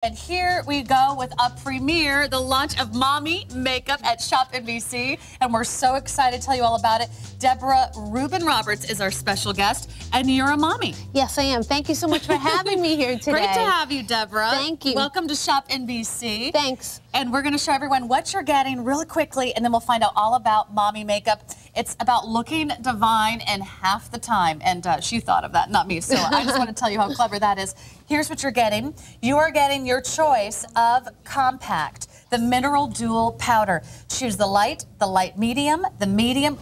And here we go with a premiere, the launch of Mommy Makeup at Shop NBC. And we're so excited to tell you all about it. Deborah Rubin Roberts is our special guest, and you're a mommy. Yes, I am. Thank you so much for having me here today. Great to have you, Deborah. Thank you. Welcome to Shop NBC. Thanks. And we're going to show everyone what you're getting really quickly, and then we'll find out all about Mommy Makeup. It's about looking divine in half the time. And she thought of that, not me. So I just want to tell you how clever that is. Here's what you're getting. You are getting your choice of compact, the Mineral Dual Powder. Choose the light medium,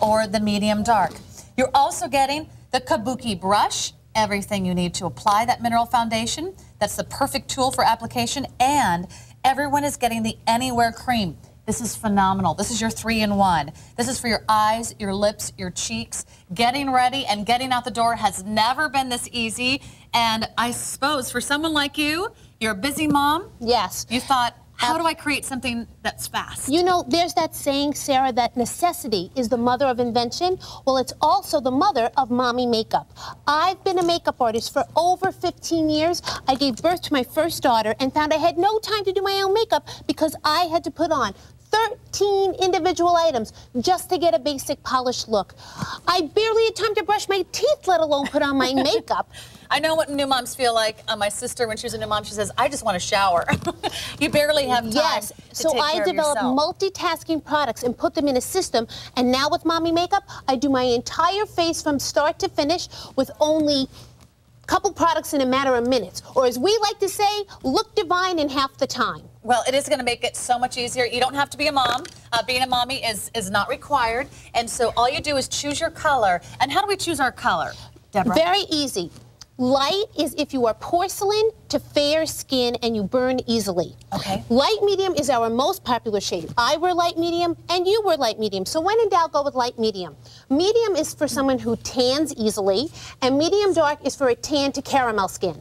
or the medium dark. You're also getting the Kabuki brush, everything you need to apply that mineral foundation. That's the perfect tool for application. And everyone is getting the Anywhere Cream. This is phenomenal. This is your 3-in-1. This is for your eyes, your lips, your cheeks. Getting ready and getting out the door has never been this easy. And I suppose for someone like you, you're a busy mom. Yes. You thought, how do I create something that's fast? You know, there's that saying, Sarah, that necessity is the mother of invention. Well, it's also the mother of Mommy Makeup. I've been a makeup artist for over 15 years. I gave birth to my first daughter and found I had no time to do my own makeup because I had to put on 13 individual items just to get a basic polished look. I barely had time to brush my teeth, let alone put on my makeup. I know what new moms feel like. My sister, when she was a new mom, she says, I just want to shower. You barely have time yes. to So take I care of developed yourself. multitasking products and put them in a system. And now with Mommy Makeup, I do my entire face from start to finish with only couple products in a matter of minutes, or as we like to say, look divine in half the time. Well, it is going to make it so much easier. You don't have to be a mom. Being a mommy is not required, and so all you do is choose your color. And how do we choose our color, Deborah? Very easy. Light is if you are porcelain to fair skin and you burn easily. Okay. Light medium is our most popular shade. I wear light medium and you wear light medium. So when in doubt, go with light medium. Medium is for someone who tans easily, and medium dark is for a tan to caramel skin.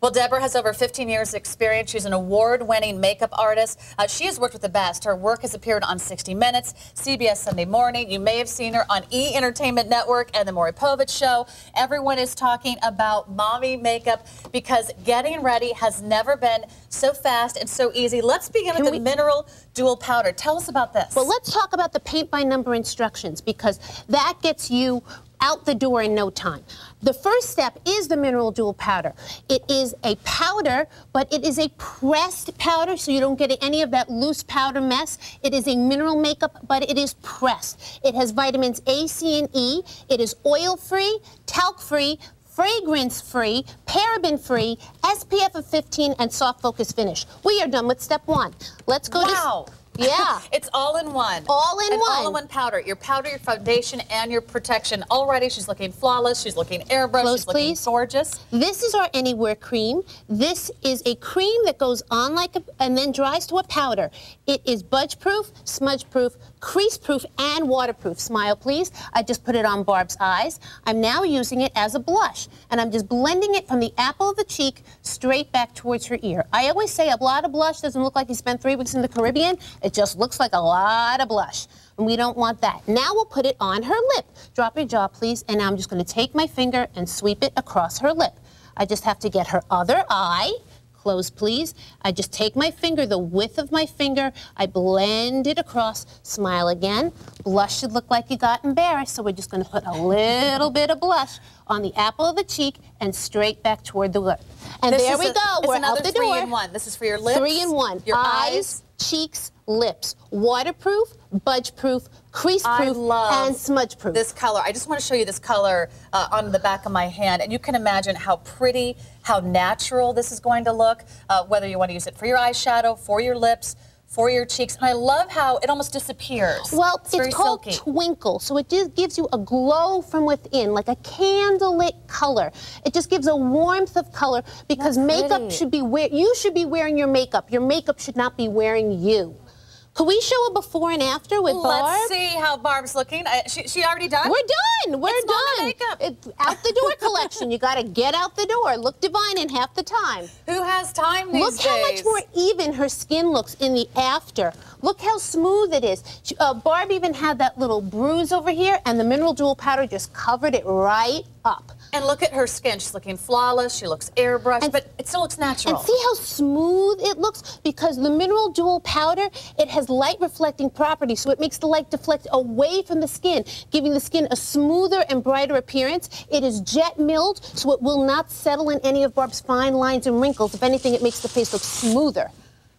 Well, Deborah has over 15 years experience. She's an award-winning makeup artist. She has worked with the best. Her work has appeared on 60 Minutes, CBS Sunday Morning. You may have seen her on E! Entertainment Network and The Maury Povich Show. Everyone is talking about Mommy Makeup because getting ready has never been so fast and so easy. Let's begin with the Mineral Dual Powder. Tell us about this. Well, let's talk about the paint-by-number instructions because that gets you out the door in no time. The first step is the Mineral Dual Powder. It is a powder, but it is a pressed powder, so you don't get any of that loose powder mess. It is a mineral makeup, but it is pressed. It has vitamins A, C, and E. It is oil-free, talc-free, fragrance-free, paraben-free, SPF of 15, and soft focus finish. We are done with step 1. Let's go to... Yeah. It's all in one. All in one. All-in-one powder. Your powder, your foundation, and your protection. Already, she's looking flawless. She's looking airbrushed. Close, she's looking gorgeous. This is our Anywhere Cream. This is a cream that goes on like and then dries to a powder. It is budge-proof, smudge-proof, crease-proof, and waterproof. Smile, please. I just put it on Barb's eyes. I'm now using it as a blush, and I'm just blending it from the apple of the cheek straight back towards her ear. I always say a lot of blush doesn't look like you spent 3 weeks in the Caribbean. It just looks like a lot of blush, and we don't want that. Now we'll put it on her lip. Drop your jaw, please, and now I'm just going to take my finger and sweep it across her lip. I just have to get her other eye. Close, please. I just take my finger, the width of my finger, I blend it across. Smile again. Blush should look like you got embarrassed, so we're just going to put a little bit of blush on the apple of the cheek and straight back toward the lip. And there we go. We're out the door. 3-in-1. This is for your lips. 3-in-1. Your eyes, cheeks, lips. Waterproof, budge-proof, crease-proof, and smudge-proof. This color. I just want to show you this color on the back of my hand, and you can imagine how pretty, how natural this is going to look, whether you want to use it for your eyeshadow, for your lips, for your cheeks. And I love how it almost disappears. Well, it's called silky. Twinkle, so it just gives you a glow from within, like a candlelit color. It just gives a warmth of color because makeup should be you should be wearing your makeup. Your makeup should not be wearing you. Could we show a before and after with Barb? Let's see how Barb's looking. She already done? We're done. We're it's done. Makeup. It's out the door collection. You got to get out the door. Look divine in half the time. Who has time these days? Look how much more even her skin looks in the after. Look how smooth it is. Barb even had that little bruise over here, and the Mineral Dual Powder just covered it right up. And look at her skin. She's looking flawless. She looks airbrushed, but it still looks natural. And see how smooth it looks? Because the Mineral Dual powder, it has light reflecting properties, so it makes the light deflect away from the skin, giving the skin a smoother and brighter appearance. It is jet milled, so it will not settle in any of Barb's fine lines and wrinkles. If anything, it makes the face look smoother.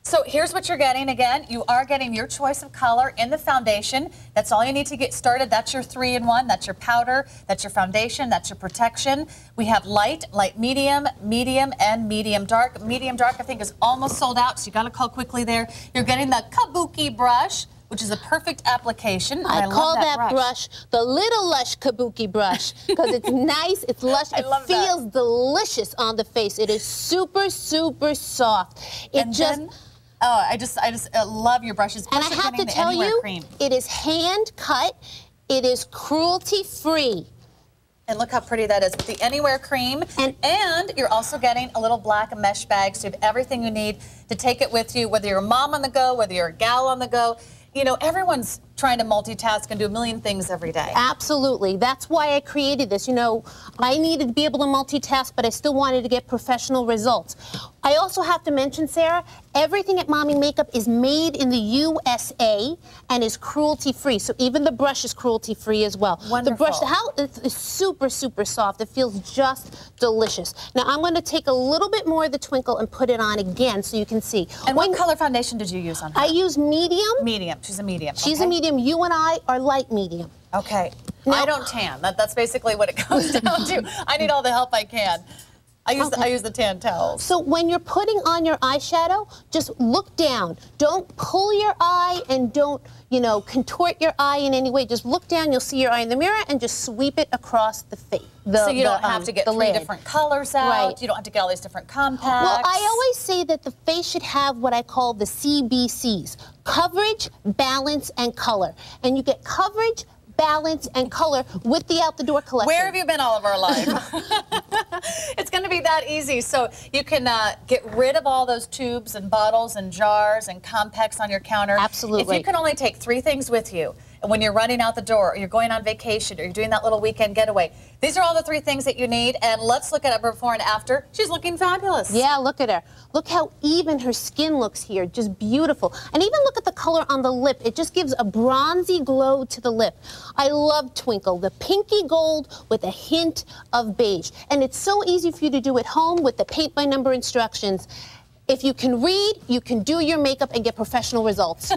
So here's what you're getting. Again, you are getting your choice of color in the foundation. That's all you need to get started. That's your 3-in-1. That's your powder. That's your foundation. That's your protection. We have light, light medium, medium, and medium dark. Medium dark, I think, is almost sold out, so you got to call quickly there. You're getting the Kabuki brush, which is a perfect application. I call that brush the Little Lush Kabuki brush because it's nice, it's lush, it feels delicious on the face. It is super, super soft. I just love your brushes. And I have to tell you, it is hand cut. It is cruelty free. And look how pretty that is with the Anywhere cream. And you're also getting a little black mesh bag, so you have everything you need to take it with you, whether you're a mom on the go, whether you're a gal on the go. You know, everyone's trying to multitask and do a million things every day. Absolutely. That's why I created this. You know, I needed to be able to multitask, but I still wanted to get professional results. I also have to mention, Sarah, everything at Mommy Makeup is made in the USA and is cruelty-free. So even the brush is cruelty-free as well. Wonderful. The brush, it's super, super soft. It feels just delicious. Now, I'm going to take a little bit more of the Twinkle and put it on again so you can see. And what color foundation did you use on her? I use medium. Medium. She's a medium. She's a medium. You and I are light medium. Okay. Now, I don't tan. That's basically what it comes down to. I need all the help I can. I use the tan towels. So when you're putting on your eyeshadow, just look down. Don't pull your eye and don't, you know, contort your eye in any way. Just look down, you'll see your eye in the mirror, and just sweep it across the face. So you don't have to get 3 different colors out. Right. You don't have to get all these different compacts. Well, I always say that the face should have what I call the CBCs. Coverage, balance, and color. And you get coverage, balance, and color with the Out the Door collection. Where have you been all of our life? It's going to be that easy. So you can get rid of all those tubes and bottles and jars and compacts on your counter. Absolutely. If you can only take 3 things with you, and when you're running out the door, or you're going on vacation, or you're doing that little weekend getaway, these are all the 3 things that you need. And let's look at her before and after. She's looking fabulous. Yeah, look at her. Look how even her skin looks here, just beautiful. And even look at the color on the lip. It just gives a bronzy glow to the lip. I love Twinkle, the pinky gold with a hint of beige. And it's so easy for you to do at home with the paint by number instructions. If you can read, you can do your makeup and get professional results.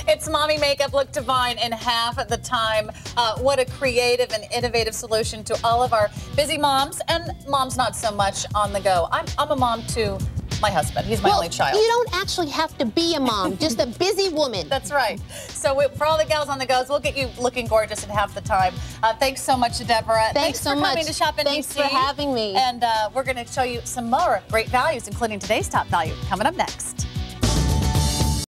It's Mommy Makeup. Look divine in half the time. What a creative and innovative solution to all of our busy moms, and moms not so much on the go. I'm a mom to my husband. He's my only child. You don't actually have to be a mom, just a busy woman. That's right. So for all the gals on the goes, we'll get you looking gorgeous in half the time. Thanks so much to Deborah. Thanks so for much. coming to Shop NBC. Thanks for having me. And we're going to show you some more great values, including today's top value, coming up next.